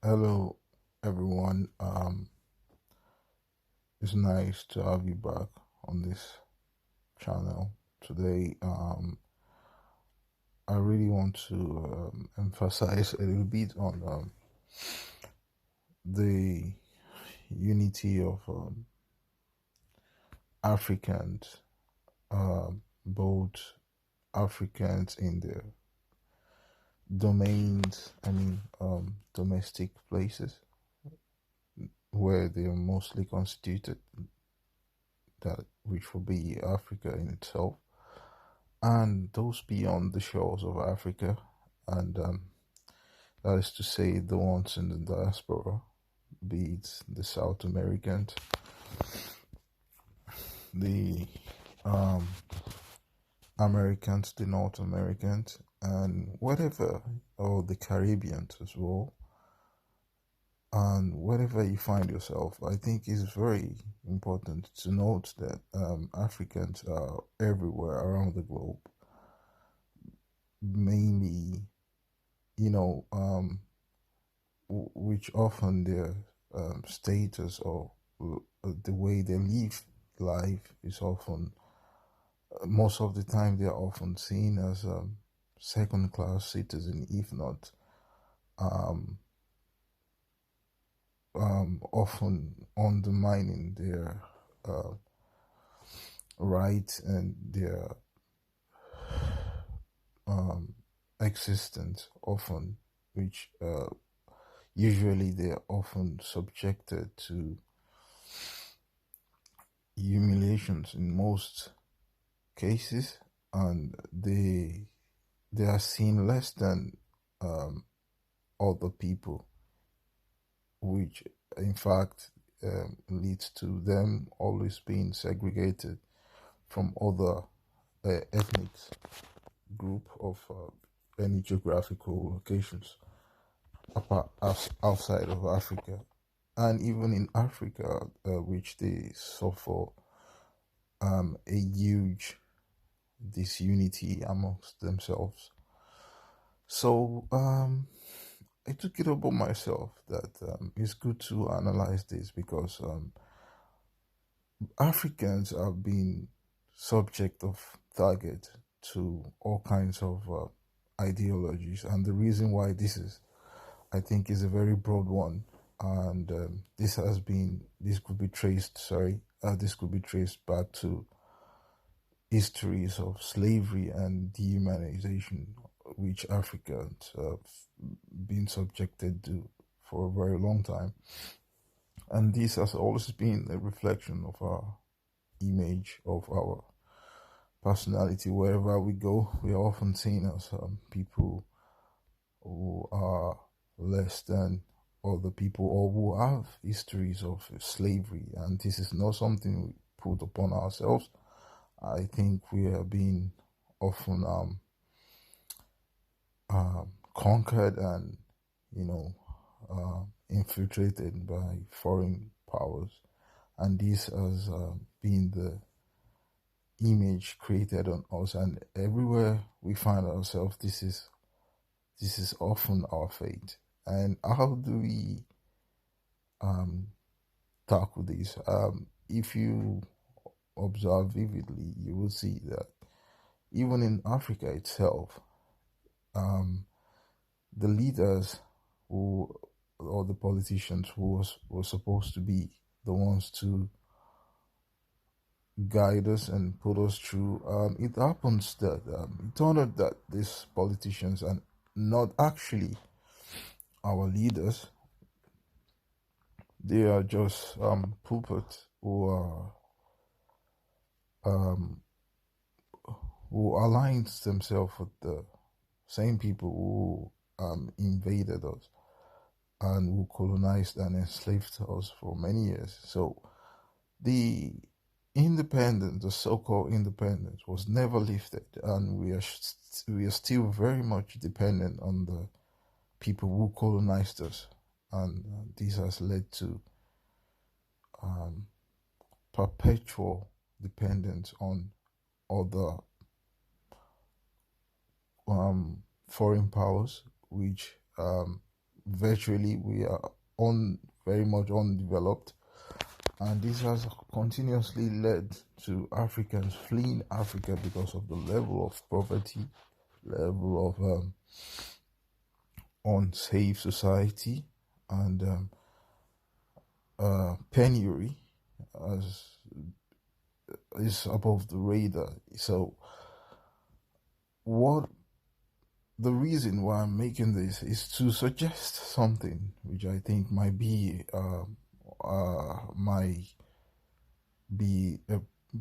Hello everyone. It's nice to have you back on this channel today. I really want to emphasize a little bit on the unity of Africans, both Africans in their domains. Domestic places where they are mostly constituted, that which will be Africa in itself, and those beyond the shores of Africa, and that is to say, the ones in the diaspora, be it the South Americans, the um, Americans, the North Americans, and whatever, or the Caribbeans as well. And wherever you find yourself, I think it's very important to note that Africans are everywhere around the globe, mainly, which often their status or the way they live life is often, most of the time, they are often seen as second class citizen, if not um, often undermining their uh, rights and their existence often, which usually they're often subjected to humiliations in most cases, and they are seen less than other people, which in fact leads to them always being segregated from other ethnic group of any geographical locations outside of Africa. And even in Africa, which they suffer a huge disunity amongst themselves. So I took it upon myself that it's good to analyze this, because Africans have been subject of target to all kinds of ideologies, and the reason why I think, is a very broad one, and this could be traced. This could be traced back to histories of slavery and dehumanization, which Africans have been subjected to for a very long time. And this has always been a reflection of our image, of our personality. Wherever we go, we are often seen as people who are less than other people, or who have histories of slavery. And this is not something we put upon ourselves. I think we are being often conquered and, infiltrated by foreign powers, and this has been the image created on us. And everywhere we find ourselves, this is often our fate. And how do we tackle this? If you observe vividly, you will see that even in Africa itself, the leaders or the politicians who were supposed to be the ones to guide us and put us through, it happens that it turned out that these politicians are not actually our leaders. They are just puppets who aligns themselves with the same people who invaded us and who colonized and enslaved us for many years. So the the so-called independence, was never lifted, and we are still very much dependent on the people who colonized us, and this has led to perpetual dependence on other foreign powers, which virtually we are very much undeveloped, and this has continuously led to Africans fleeing Africa because of the level of poverty, level of unsafe society, and penury as is above the radar. So what the reason why I'm making this is to suggest something which I think might be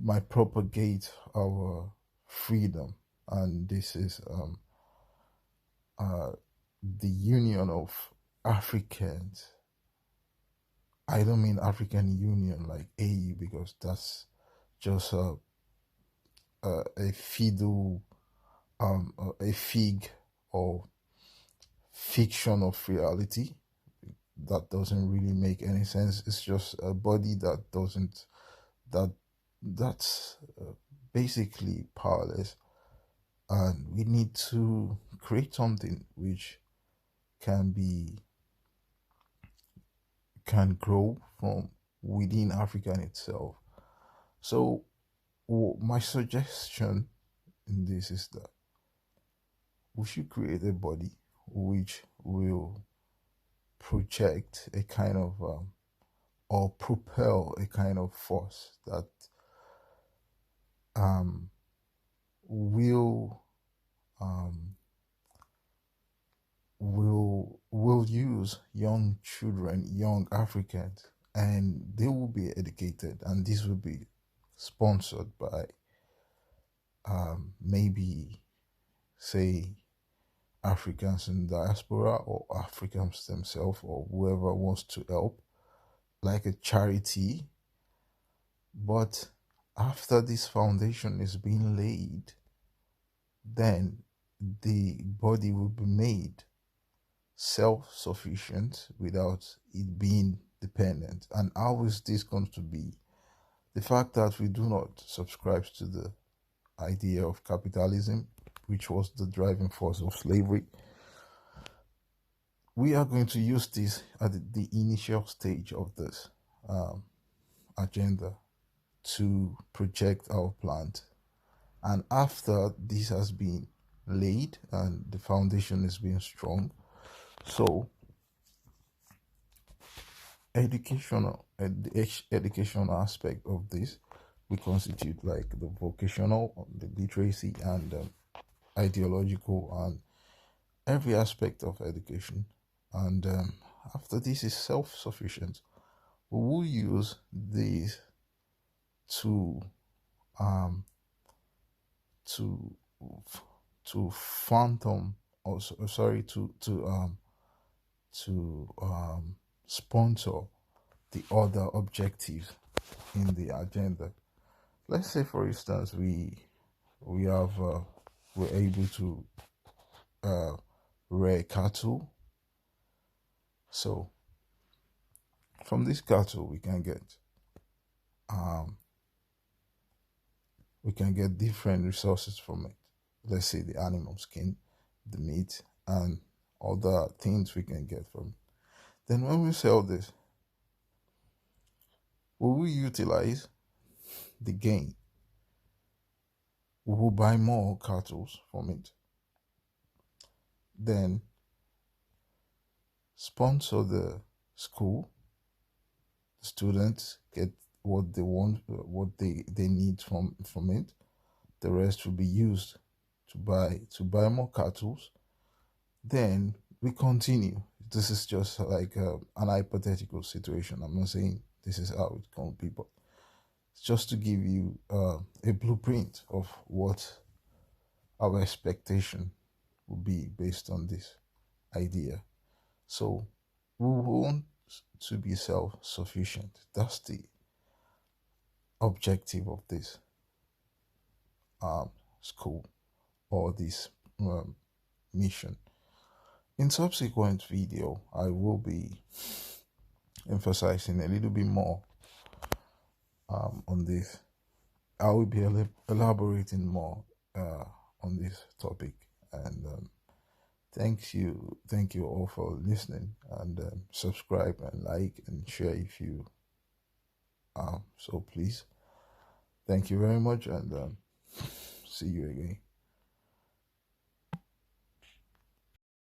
might propagate our freedom, and this is the union of Africans. I don't mean African Union like AU, because that's just a fiddle, a fig or fiction of reality that doesn't really make any sense. It's just a body that doesn't that's basically powerless, and we need to create something which can grow from within Africa itself. So my suggestion in this is that we should create a body which will project a kind of or propel a kind of force that will use young children, young Africans, and they will be educated, and this will be sponsored by maybe, say, Africans in diaspora or Africans themselves or whoever wants to help, like a charity. But after this foundation is being laid, then the body will be made self-sufficient without it being dependent. And how is this going to be? The fact that we do not subscribe to the idea of capitalism, which was the driving force of slavery, we are going to use this at the initial stage of this agenda to project our plant. And after this has been laid and the foundation is being strong, so educational aspect of this we constitute like the vocational, the literacy, and ideological, and every aspect of education. And after this is self-sufficient, we will use these to to phantom, or sorry, to sponsor the other objectives in the agenda. Let's say, for instance, we're able to rear cattle. So from this cattle we can get different resources from it. Let's say the animal skin, the meat, and other things we can get from it. Then when we sell this, we will utilize the gain. We will buy more cattle from it. Then sponsor the school. The students get what they want, what they need from it. The rest will be used to buy more cattle. Then we continue. This is just like an hypothetical situation. I'm not saying this is how it's going to be, but it's just to give you a blueprint of what our expectation will be based on this idea. So we want to be self-sufficient. That's the objective of this school or this mission. In subsequent video, I will be emphasizing a little bit more on this. I will be elaborating more on this topic, and thank you all for listening, and subscribe and like and share if you so please. Thank you very much, and see you again.